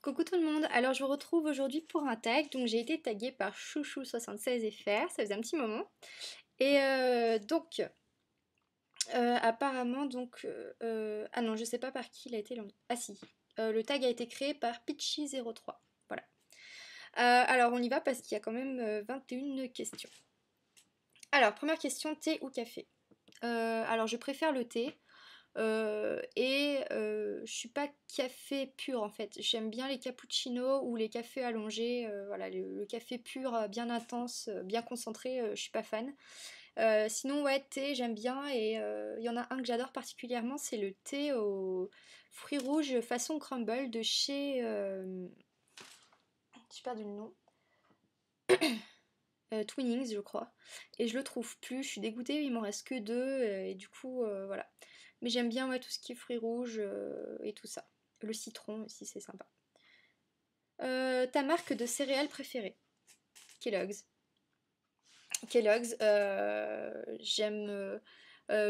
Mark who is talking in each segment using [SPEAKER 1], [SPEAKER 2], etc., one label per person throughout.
[SPEAKER 1] Coucou tout le monde, alors je vous retrouve aujourd'hui pour un tag, donc j'ai été taguée par chouchou76fr, ça faisait un petit moment. Et apparemment ah non, je sais pas par qui il a été lancé. Ah si, le tag a été créé par Pitchy03, voilà. Alors on y va parce qu'il y a quand même 21 questions. Alors première question, thé ou café? Alors je préfère le thé. Je suis pas café pur en fait. J'aime bien les cappuccinos ou les cafés allongés. Voilà, le café pur, bien intense, bien concentré, je suis pas fan. Sinon, ouais, thé, j'aime bien. Et il y en a un que j'adore particulièrement, c'est le thé aux fruits rouges façon crumble de chez. J'ai perdu le nom. Twinings, je crois. Et je le trouve plus. Je suis dégoûtée, il m'en reste que deux. Et du coup, voilà. Mais j'aime bien ouais, tout ce qui est fruits rouges et tout ça. Le citron aussi, c'est sympa. Ta marque de céréales préférée? Kellogg's. Kellogg's, j'aime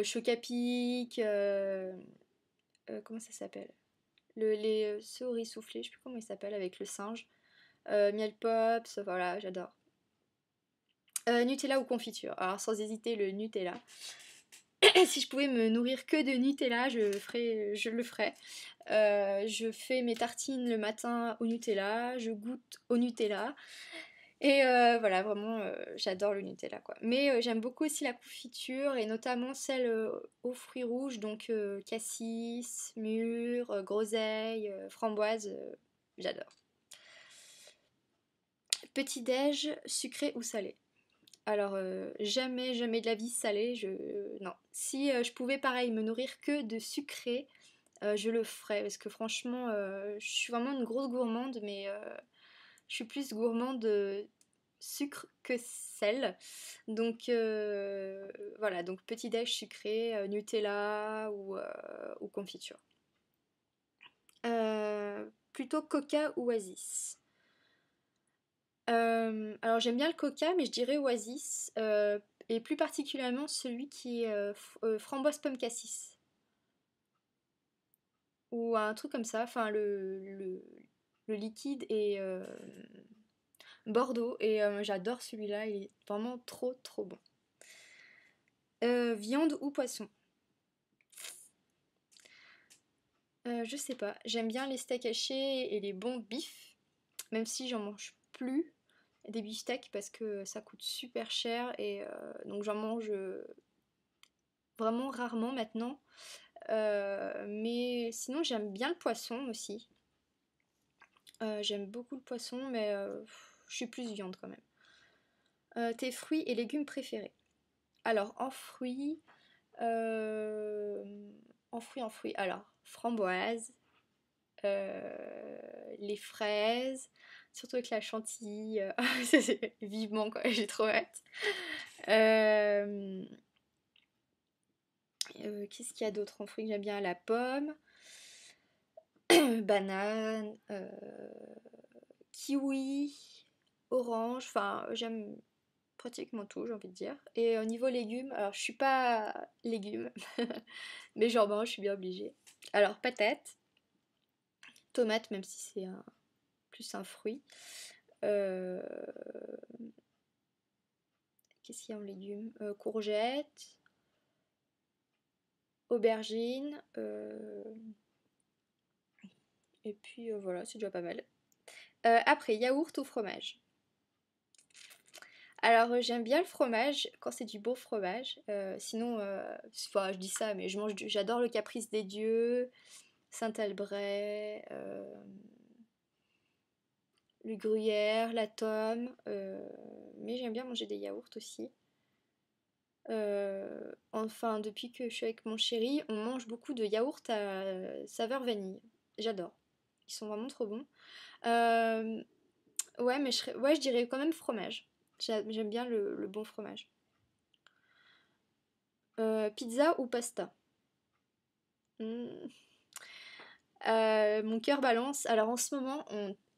[SPEAKER 1] Chocapic, comment ça s'appelle? Les cerises soufflées, je sais plus comment ils s'appellent avec le singe. Miel Pops, voilà, j'adore. Nutella ou confiture? Alors sans hésiter, le Nutella. Si je pouvais me nourrir que de Nutella, je le ferais. Je fais mes tartines le matin au Nutella, je goûte au Nutella. Et voilà, vraiment, j'adore le Nutella, quoi. Mais j'aime beaucoup aussi la confiture, et notamment celle aux fruits rouges, donc cassis, mûre, groseille, framboise, j'adore. Petit-déj, sucré ou salé? Alors, jamais, jamais de la vie salé, non. Si je pouvais, pareil, me nourrir que de sucré, je le ferais, parce que franchement, je suis vraiment une grosse gourmande, mais je suis plus gourmande de sucre que sel. Donc voilà, donc petit déj sucré, Nutella ou confiture. Plutôt Coca ou Oasis? Alors j'aime bien le Coca, mais je dirais Oasis, et plus particulièrement celui qui est framboise pomme cassis. Ou un truc comme ça, enfin le liquide est Bordeaux, et j'adore celui-là, il est vraiment trop trop bon. Viande ou poisson? Je sais pas, j'aime bien les steaks hachés et les bons bifs, même si j'en mange plus des beefsteaks parce que ça coûte super cher, et donc j'en mange vraiment rarement maintenant. Mais sinon j'aime bien le poisson aussi. J'aime beaucoup le poisson, mais je suis plus viande quand même. Tes fruits et légumes préférés? Alors en fruits, alors framboise, les fraises, surtout avec la chantilly, vivement quoi, j'ai trop hâte. Euh, Qu'est-ce qu'il y a d'autre en fruits que j'aime bien? La pomme, banane, kiwi, orange, enfin j'aime pratiquement tout, j'ai envie de dire. Et au niveau légumes, alors je suis pas légumes, mais jambon, je suis bien obligée. Alors patates, tomates, même si c'est plus un fruit. Euh, Qu'est-ce qu'il y a en légumes? Courgettes, aubergines, et puis voilà, c'est déjà pas mal. Après, yaourt ou fromage? Alors j'aime bien le fromage quand c'est du beau fromage. Sinon, enfin, je dis ça, mais j'adore le Caprice des Dieux, Saint-Albret, le Gruyère, la Tome. Mais j'aime bien manger des yaourts aussi. Enfin, depuis que je suis avec mon chéri, on mange beaucoup de yaourts à saveur vanille. J'adore. Ils sont vraiment trop bons. Euh, ouais, mais ouais, je dirais quand même fromage. J'aime bien le bon fromage. Pizza ou pasta? Hmm. Mon cœur balance. Alors en ce moment,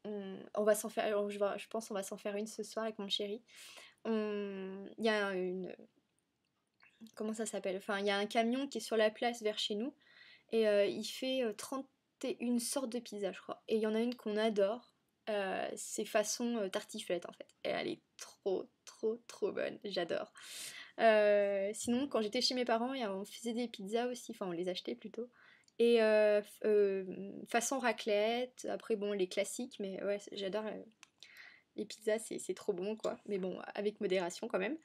[SPEAKER 1] on va s'en faire. Je pense qu'on va s'en faire une ce soir avec mon chéri. Il y a une. Comment ça s'appelle? Enfin, il y a un camion qui est sur la place vers chez nous. Et il fait une sorte de pizza, je crois. Et il y en a une qu'on adore. C'est façon tartiflette en fait. Et elle est trop bonne. J'adore. Sinon, quand j'étais chez mes parents, on faisait des pizzas aussi. Enfin, on les achetait plutôt. Et façon raclette. Après, bon, les classiques. Mais ouais, j'adore. Les pizzas, c'est trop bon, quoi. Mais bon, avec modération quand même.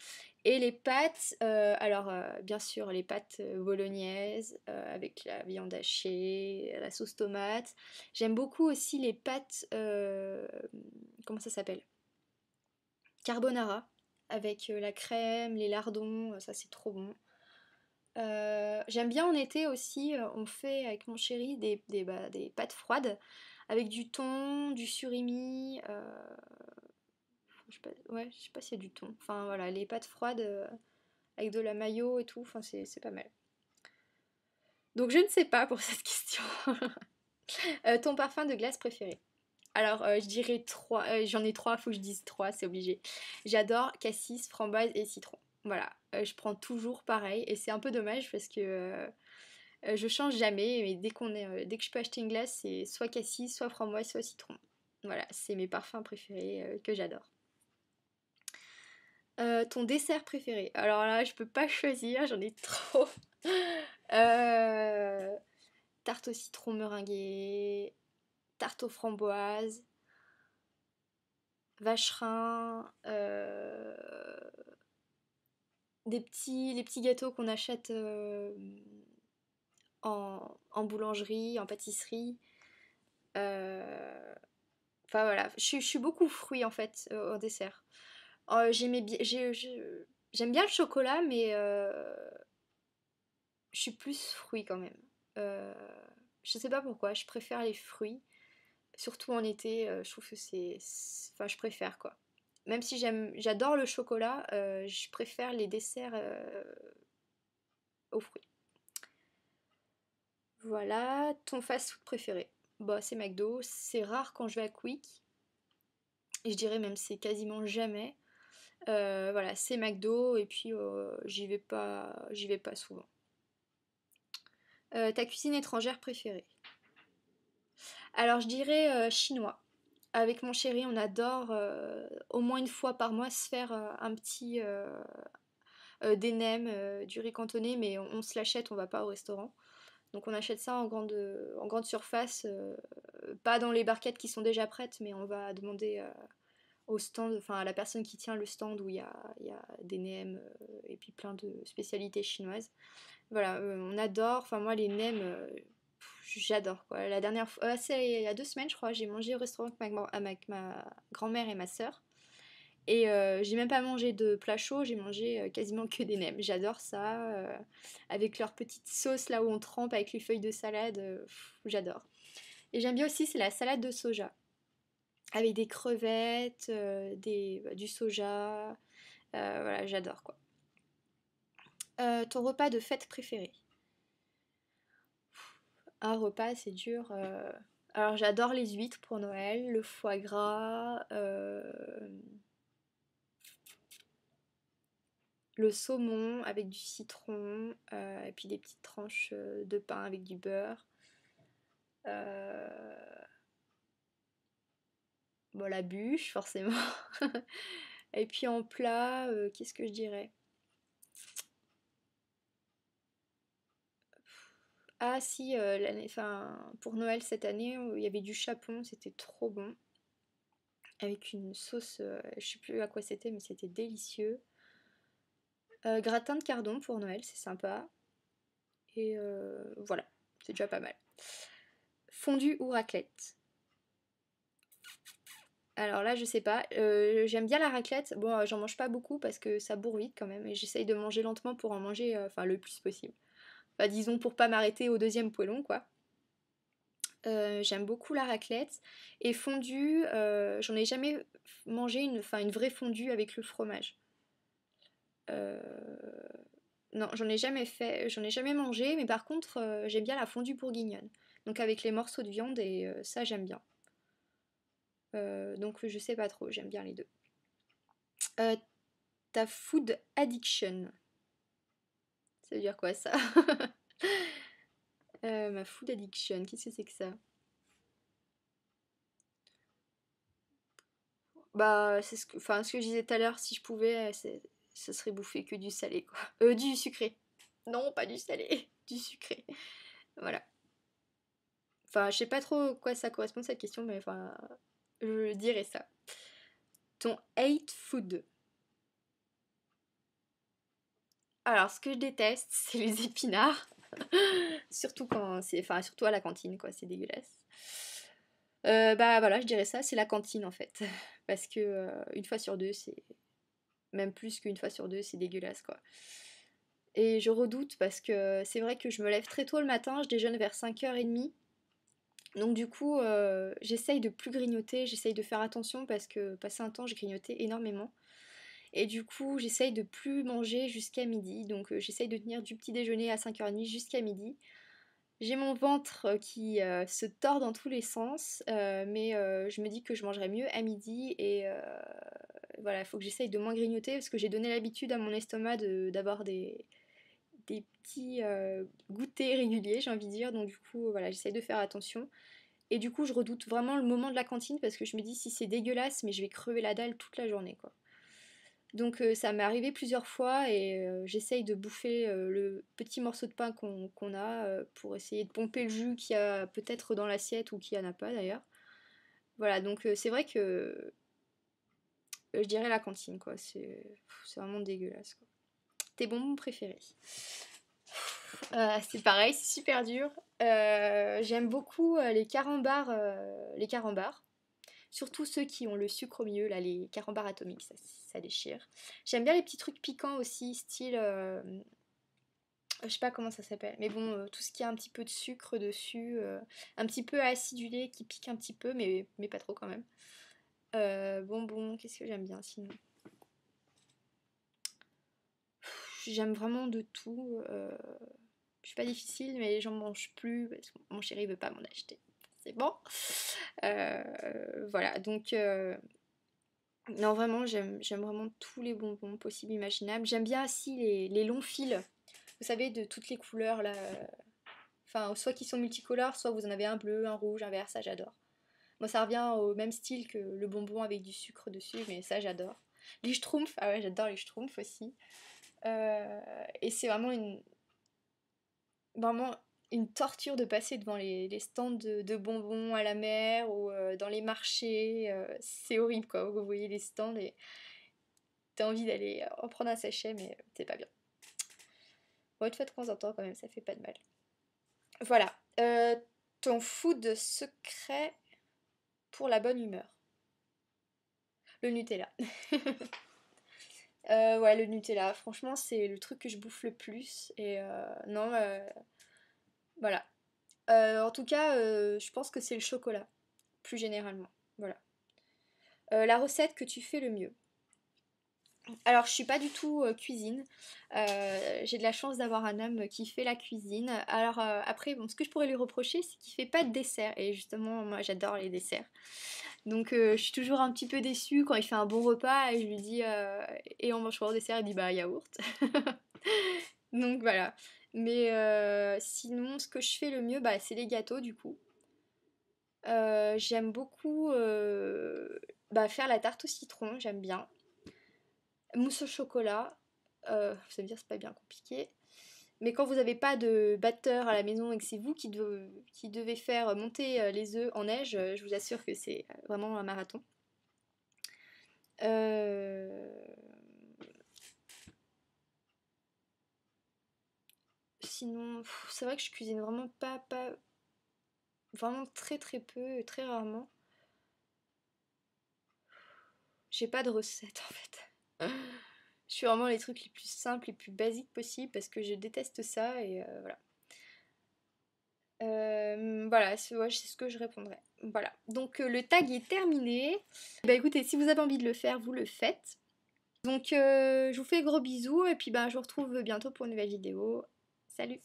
[SPEAKER 1] Et les pâtes, alors bien sûr, les pâtes bolognaises avec la viande hachée, la sauce tomate. J'aime beaucoup aussi les pâtes, comment ça s'appelle? Carbonara, avec la crème, les lardons, ça c'est trop bon. J'aime bien en été aussi, on fait avec mon chéri des pâtes froides avec du thon, du surimi, ouais, je sais pas s'il y a du thon. Enfin voilà, les pâtes froides avec de la mayo et tout, enfin c'est pas mal. Donc je ne sais pas pour cette question. Ton parfum de glace préféré? Alors je dirais trois, j'en ai trois, faut que je dise trois, c'est obligé. J'adore cassis, framboise et citron. Voilà, je prends toujours pareil et c'est un peu dommage parce que je change jamais, mais dès que je peux acheter une glace, c'est soit cassis, soit framboise, soit citron. Voilà, c'est mes parfums préférés que j'adore. Ton dessert préféré? Alors là, je peux pas choisir, j'en ai trop. Euh, Tarte au citron meringuée, tarte aux framboises, vacherin, les petits gâteaux qu'on achète en boulangerie, en pâtisserie. Euh, Enfin voilà, je suis beaucoup fruits en fait au dessert. J'aime bien le chocolat, mais je suis plus fruits quand même. Euh, je sais pas pourquoi, je préfère les fruits. Surtout en été, je trouve que enfin, je préfère quoi. Même si j'adore le chocolat, je préfère les desserts aux fruits. Voilà, ton fast-food préféré. Bah, c'est McDo. C'est rare quand je vais à Quick. Et je dirais même c'est quasiment jamais. Voilà, c'est McDo et puis j'y vais pas souvent. Ta cuisine étrangère préférée? Alors je dirais chinois. Avec mon chéri, on adore au moins une fois par mois se faire un petit des nems, du riz cantonné, mais on se l'achète, on va pas au restaurant. Donc on achète ça en grande surface, pas dans les barquettes qui sont déjà prêtes, mais on va demander au stand, enfin à la personne qui tient le stand où il y a des nems et puis plein de spécialités chinoises. Voilà, on adore, enfin moi les nems, j'adore quoi. La dernière fois, c'est il y a 2 semaines je crois, j'ai mangé au restaurant avec ma grand-mère et ma sœur. Et j'ai même pas mangé de plat chaud, j'ai mangé quasiment que des nems. J'adore ça, avec leur petite sauce là où on trempe avec les feuilles de salade, j'adore. Et j'aime bien aussi, c'est la salade de soja, avec des crevettes, du soja, voilà, j'adore quoi. Ton repas de fête préféré? Un repas, c'est dur. Alors j'adore les huîtres pour Noël, le foie gras, le saumon avec du citron, et puis des petites tranches de pain avec du beurre. Euh, Bon, la bûche, forcément. Et puis en plat, qu'est-ce que je dirais? Ah si, enfin, pour Noël cette année, il y avait du chapon, c'était trop bon. Avec une sauce, je sais plus à quoi c'était, mais c'était délicieux. Gratin de cardon pour Noël, c'est sympa. Et voilà, c'est déjà pas mal. Fondue ou raclette? Alors là, je sais pas. J'aime bien la raclette. Bon, j'en mange pas beaucoup parce que ça bourre vite quand même. Et j'essaye de manger lentement pour en manger enfin, le plus possible. Enfin, disons pour pas m'arrêter au deuxième poêlon, quoi. J'aime beaucoup la raclette. Et fondue, j'en ai jamais mangé enfin, une vraie fondue avec le fromage. Euh, Non, j'en ai jamais fait, j'en ai jamais mangé, mais par contre, j'aime bien la fondue bourguignonne. Donc avec les morceaux de viande et ça, j'aime bien. Donc je sais pas trop, j'aime bien les deux. Euh, Ta food addiction, ça veut dire quoi ça? Ma food addiction, qu'est-ce que c'est que ça? Bah, c'est ce que je disais tout à l'heure, si je pouvais, ce serait bouffer que du salé, quoi. Du sucré. Non, pas du salé, du sucré. Voilà. Enfin, je sais pas trop à quoi ça correspond cette question, mais enfin, je dirais ça. Ton hate food. Alors, ce que je déteste, c'est les épinards. Surtout quand c'est. Enfin, surtout à la cantine, quoi, c'est dégueulasse. Bah voilà, je dirais ça, c'est la cantine en fait. Parce que une fois sur deux, c'est. Même plus qu'une fois sur deux, c'est dégueulasse, quoi. Et je redoute parce que c'est vrai que je me lève très tôt le matin, je déjeune vers 5h30. Donc du coup, j'essaye de plus grignoter, j'essaye de faire attention parce que passé un temps, je grignotais énormément. Et du coup, j'essaye de plus manger jusqu'à midi. Donc j'essaye de tenir du petit déjeuner à 5h30 jusqu'à midi. J'ai mon ventre qui se tord dans tous les sens, mais je me dis que je mangerai mieux à midi et voilà, il faut que j'essaye de moins grignoter parce que j'ai donné l'habitude à mon estomac d'avoir des petits goûters réguliers, j'ai envie de dire. Donc du coup, voilà, j'essaye de faire attention. Et du coup, je redoute vraiment le moment de la cantine parce que je me dis si c'est dégueulasse, mais je vais crever la dalle toute la journée, quoi. Donc ça m'est arrivé plusieurs fois et j'essaye de bouffer le petit morceau de pain qu'on a pour essayer de pomper le jus qu'il y a peut-être dans l'assiette ou qu'il n'y en a pas d'ailleurs. Voilà, donc c'est vrai que je dirais la cantine, quoi. C'est vraiment dégueulasse, quoi. Tes bonbons préférés? C'est pareil, c'est super dur. J'aime beaucoup les carambars, surtout ceux qui ont le sucre au milieu, là, les carambars atomiques, ça déchire. J'aime bien les petits trucs piquants aussi, style, je sais pas comment ça s'appelle, mais bon, tout ce qui a un petit peu de sucre dessus, un petit peu acidulé, qui pique un petit peu, mais pas trop quand même. Bonbons, qu'est-ce que j'aime bien sinon? J'aime vraiment de tout. Je suis pas difficile, mais j'en mange plus parce que mon chéri veut pas m'en acheter. C'est bon. Voilà, donc non, vraiment, j'aime vraiment tous les bonbons possibles, imaginables. J'aime bien aussi les longs fils, vous savez, de toutes les couleurs là. Enfin, soit qui sont multicolores, soit vous en avez un bleu, un rouge, un vert, ça j'adore. Moi, ça revient au même style que le bonbon avec du sucre dessus, mais ça j'adore. Les schtroumpfs, ah ouais, j'adore les schtroumpfs aussi. Et c'est vraiment une torture de passer devant les stands de bonbons à la mer ou dans les marchés. C'est horrible quoi. Vous voyez les stands et t'as envie d'aller en prendre un sachet, mais c'est pas bien. Bon, une fois de temps en temps, quand même, ça fait pas de mal. Voilà. Ton food secret pour la bonne humeur. Le Nutella. Ouais, le Nutella, franchement, c'est le truc que je bouffe le plus. Et non, voilà. En tout cas, je pense que c'est le chocolat, plus généralement. Voilà. La recette que tu fais le mieux. Alors, je suis pas du tout cuisine. J'ai de la chance d'avoir un homme qui fait la cuisine. Alors, après, bon, ce que je pourrais lui reprocher, c'est qu'il fait pas de dessert. Et justement, moi, j'adore les desserts. Donc, je suis toujours un petit peu déçue quand il fait un bon repas et je lui dis et on mange quoi au dessert? Il dit bah, yaourt. Donc, voilà. Mais sinon, ce que je fais le mieux, bah, c'est les gâteaux, du coup. J'aime beaucoup bah, faire la tarte au citron, j'aime bien. Mousse au chocolat, vous allez me dire c'est pas bien compliqué. Mais quand vous n'avez pas de batteur à la maison et que c'est vous qui devez faire monter les œufs en neige, je vous assure que c'est vraiment un marathon. Euh, Sinon, c'est vrai que je cuisine vraiment pas vraiment très très peu, très rarement. J'ai pas de recette en fait. Je fais vraiment les trucs les plus simples, les plus basiques possibles parce que je déteste ça et voilà. Voilà, ouais, c'est ce que je répondrais. Voilà. Donc le tag est terminé. Bah écoutez, si vous avez envie de le faire, vous le faites. Donc je vous fais gros bisous et puis ben je vous retrouve bientôt pour une nouvelle vidéo. Salut!